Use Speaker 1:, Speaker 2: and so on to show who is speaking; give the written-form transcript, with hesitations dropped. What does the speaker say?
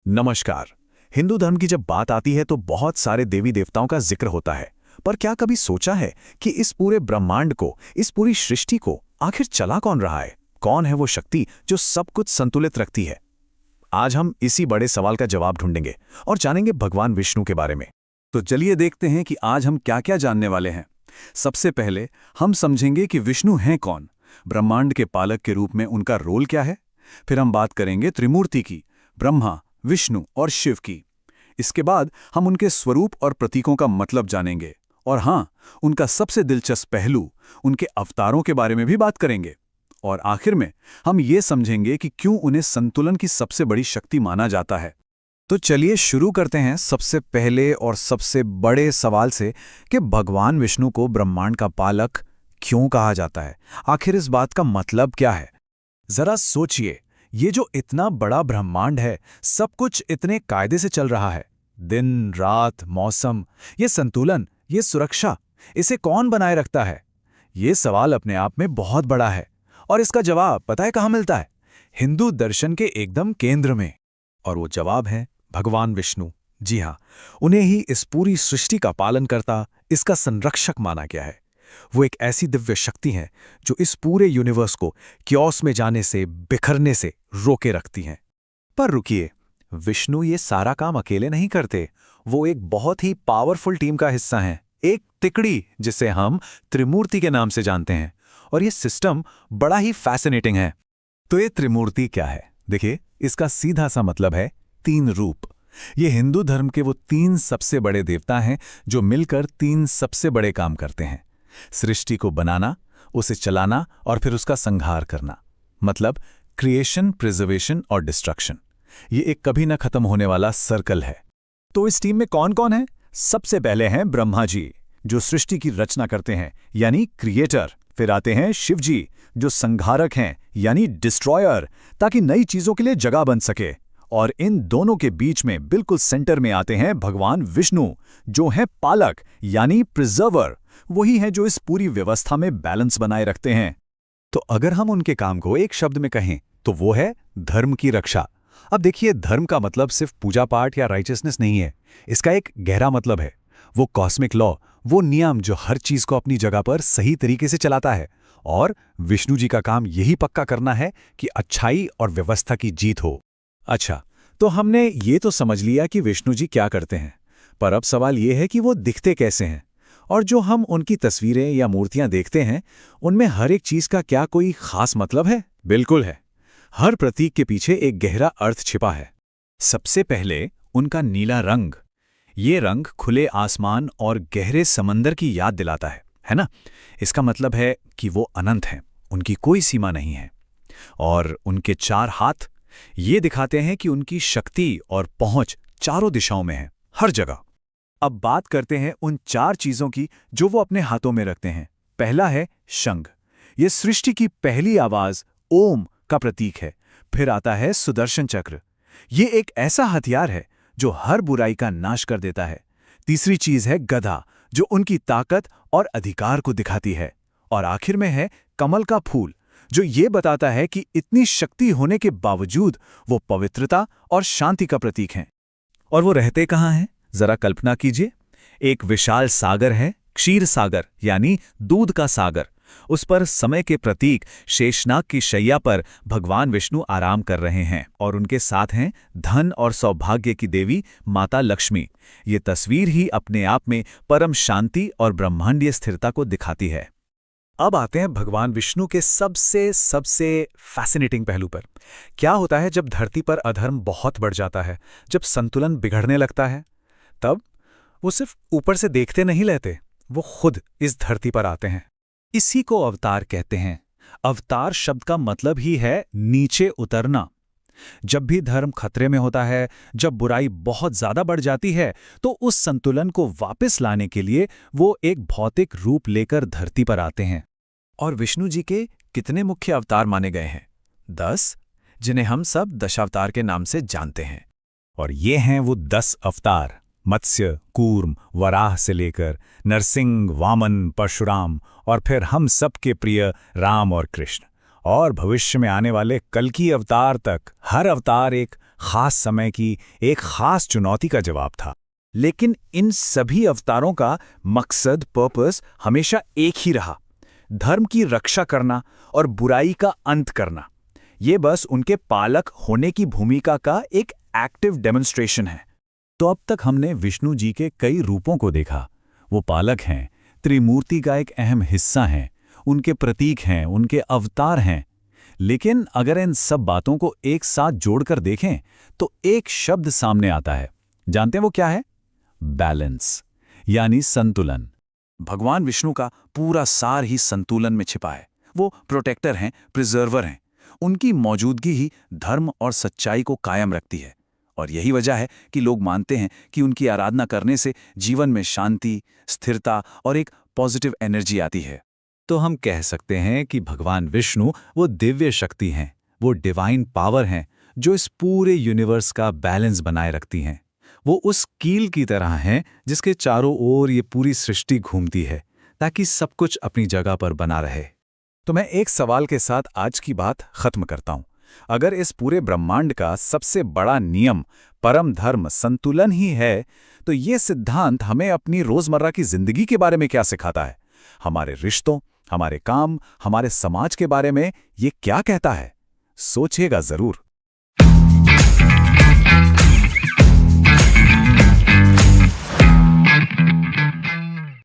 Speaker 1: नमस्कार। हिंदू धर्म की जब बात आती है तो बहुत सारे देवी देवताओं का जिक्र होता है। पर क्या कभी सोचा है कि इस पूरे ब्रह्मांड को, इस पूरी सृष्टि को आखिर चला कौन रहा है? कौन है वो शक्ति जो सब कुछ संतुलित रखती है? आज हम इसी बड़े सवाल का जवाब ढूंढेंगे और जानेंगे भगवान विष्णु के बारे में।
Speaker 2: तो चलिए देखते हैं कि आज हम क्या क्या जानने वाले हैं। सबसे पहले हम समझेंगे कि विष्णु हैं कौन, ब्रह्मांड के पालक के रूप में उनका रोल क्या है। फिर हम बात करेंगे त्रिमूर्ति की, ब्रह्मा, विष्णु और शिव की। इसके बाद हम उनके स्वरूप और प्रतीकों का मतलब जानेंगे और हाँ, उनका सबसे दिलचस्प पहलू, उनके अवतारों के बारे में भी बात करेंगे। और आखिर में हम ये समझेंगे कि क्यों उन्हें संतुलन की सबसे बड़ी शक्ति माना जाता है।
Speaker 1: तो चलिए शुरू करते हैं सबसे पहले और सबसे बड़े सवाल से कि भगवान विष्णु को ब्रह्मांड का पालक क्यों कहा जाता है? आखिर इस बात का मतलब क्या है? जरा सोचिए, ये जो इतना बड़ा ब्रह्मांड है, सब कुछ इतने कायदे से चल रहा है। दिन, रात, मौसम, ये संतुलन, ये सुरक्षा, इसे कौन बनाए रखता है? ये सवाल अपने आप में बहुत बड़ा है और इसका जवाब पता है कहाँ मिलता है? हिंदू दर्शन के एकदम केंद्र में। और वो जवाब है भगवान विष्णु। जी हाँ, उन्हें ही इस पूरी सृष्टि का पालन करता, इसका संरक्षक माना गया है। वो एक ऐसी दिव्य शक्ति है जो इस पूरे यूनिवर्स को क्योस में जाने से, बिखरने से रोके रखती हैं। पर रुकिए, विष्णु ये सारा काम अकेले नहीं करते। वो एक बहुत ही पावरफुल टीम का हिस्सा हैं, एक तिकड़ी जिसे हम त्रिमूर्ति के नाम से जानते हैं। और ये सिस्टम बड़ा ही फैसिनेटिंग है। तो ये त्रिमूर्ति क्या है? देखिए, इसका सीधा सा मतलब है तीन रूप। ये हिंदू धर्म के वो तीन सबसे बड़े देवता हैं जो मिलकर तीन सबसे बड़े काम करते हैं: सृष्टि को बनाना, उसे चलाना और फिर उसका संहार करना। मतलब क्रिएशन, प्रिजर्वेशन और डिस्ट्रक्शन। ये एक कभी न खत्म होने वाला सर्कल है। तो इस टीम में कौन कौन है? सबसे पहले हैं ब्रह्मा जी, जो सृष्टि की रचना करते हैं, यानी क्रिएटर। फिर आते हैं शिव जी, जो संहारक हैं, यानी डिस्ट्रॉयर, ताकि नई चीजों के लिए जगह बन सके। और इन दोनों के बीच में बिल्कुल सेंटर में आते हैं भगवान विष्णु, जो हैं पालक, यानी प्रिजर्वर। वही है जो इस पूरी व्यवस्था में बैलेंस बनाए रखते हैं। तो अगर हम उनके काम को एक शब्द में कहें तो वो है धर्म की रक्षा। अब देखिए, धर्म का मतलब सिर्फ पूजा पाठ या राइचियसनेस नहीं है। इसका एक गहरा मतलब है वो कॉस्मिक लॉ, वो नियम जो हर चीज को अपनी जगह पर सही तरीके से चलाता है। और विष्णु जी का काम यही पक्का करना है कि अच्छाई और व्यवस्था की जीत हो। अच्छा, तो हमने ये तो समझ लिया कि विष्णु जी क्या करते हैं, पर अब सवाल ये है कि वो दिखते कैसे हैं? और जो हम उनकी तस्वीरें या मूर्तियां देखते हैं, उनमें हर एक चीज का क्या कोई खास मतलब है? बिल्कुल है। हर प्रतीक के पीछे एक गहरा अर्थ छिपा है। सबसे पहले उनका नीला रंग। ये रंग खुले आसमान और गहरे समंदर की याद दिलाता है ना? इसका मतलब है कि वो अनंत हैं, उनकी कोई सीमा नहीं है। और उनके चार हाथ, ये दिखाते हैं कि उनकी शक्ति और पहुंच चारों दिशाओं में है, हर जगह। अब बात करते हैं उन चार चीजों की जो वो अपने हाथों में रखते हैं। पहला है शंख। ये सृष्टि की पहली आवाज ओम का प्रतीक है। फिर आता है सुदर्शन चक्र। ये एक ऐसा हथियार है जो हर बुराई का नाश कर देता है। तीसरी चीज है गदा, जो उनकी ताकत और अधिकार को दिखाती है। और आखिर में है कमल का फूल, जो ये बताता है कि इतनी शक्ति होने के बावजूद वो पवित्रता और शांति का प्रतीक हैं। और वो रहते कहाँ हैं? जरा कल्पना कीजिए, एक विशाल सागर है, क्षीर सागर, यानी दूध का सागर। उस पर समय के प्रतीक शेषनाग की शैया पर भगवान विष्णु आराम कर रहे हैं और उनके साथ हैं धन और सौभाग्य की देवी माता लक्ष्मी। ये तस्वीर ही अपने आप में परम शांति और ब्रह्मांडीय स्थिरता को दिखाती है। अब आते हैं भगवान विष्णु के सबसे फैसिनेटिंग पहलू पर। क्या होता है जब धरती पर अधर्म बहुत बढ़ जाता है, जब संतुलन बिगड़ने लगता है? तब वो सिर्फ ऊपर से देखते नहीं रहते, वो खुद इस धरती पर आते हैं। इसी को अवतार कहते हैं। अवतार शब्द का मतलब ही है नीचे उतरना। जब भी धर्म खतरे में होता है, जब बुराई बहुत ज्यादा बढ़ जाती है, तो उस संतुलन को वापस लाने के लिए वो एक भौतिक रूप लेकर धरती पर आते हैं। और विष्णु जी के कितने मुख्य अवतार माने गए हैं? 10, जिन्हें हम सब दशावतार के नाम से जानते हैं। और ये हैं वो 10 अवतार: मत्स्य, कूर्म, वराह से लेकर नरसिंह, वामन, परशुराम और फिर हम सब के प्रिय राम और कृष्ण। और भविष्य में आने वाले कल्कि अवतार तक हर अवतार एक खास समय की एक खास चुनौती का जवाब था। लेकिन इन सभी अवतारों का मकसद, पर्पस हमेशा एक ही रहा, धर्म की रक्षा करना और बुराई का अंत करना। ये बस उनके पालक होने की भूमिका का एक एक्टिव डेमोन्स्ट्रेशन है।
Speaker 2: तो अब तक हमने विष्णु जी के कई रूपों को देखा। वो पालक हैं, त्रिमूर्ति का एक अहम हिस्सा हैं, उनके प्रतीक हैं, उनके अवतार हैं। लेकिन अगर इन सब बातों को एक साथ जोड़कर देखें तो एक शब्द सामने आता है। जानते हैं वो क्या है? बैलेंस, यानी संतुलन। भगवान विष्णु का पूरा सार ही संतुलन में छिपा है। वो प्रोटेक्टर हैं, प्रिजर्वर हैं। उनकी मौजूदगी ही धर्म और सच्चाई को कायम रखती है। और यही वजह है कि लोग मानते हैं कि उनकी आराधना करने से जीवन में शांति, स्थिरता और एक पॉजिटिव एनर्जी आती है। तो हम कह सकते हैं कि भगवान विष्णु वो दिव्य शक्ति हैं, वो डिवाइन पावर हैं जो इस पूरे यूनिवर्स का बैलेंस बनाए रखती हैं। वो उस कील की तरह हैं जिसके चारों ओर ये पूरी सृष्टि घूमती है ताकि सब कुछ अपनी जगह पर बना रहे। तो मैं एक सवाल के साथ आज की बात खत्म करता हूं। अगर इस पूरे ब्रह्मांड का सबसे बड़ा नियम, परम धर्म संतुलन ही है, तो ये सिद्धांत हमें अपनी रोजमर्रा की जिंदगी के बारे में क्या सिखाता है? हमारे रिश्तों, हमारे काम, हमारे समाज के बारे में ये क्या कहता है? सोचिएगा जरूर।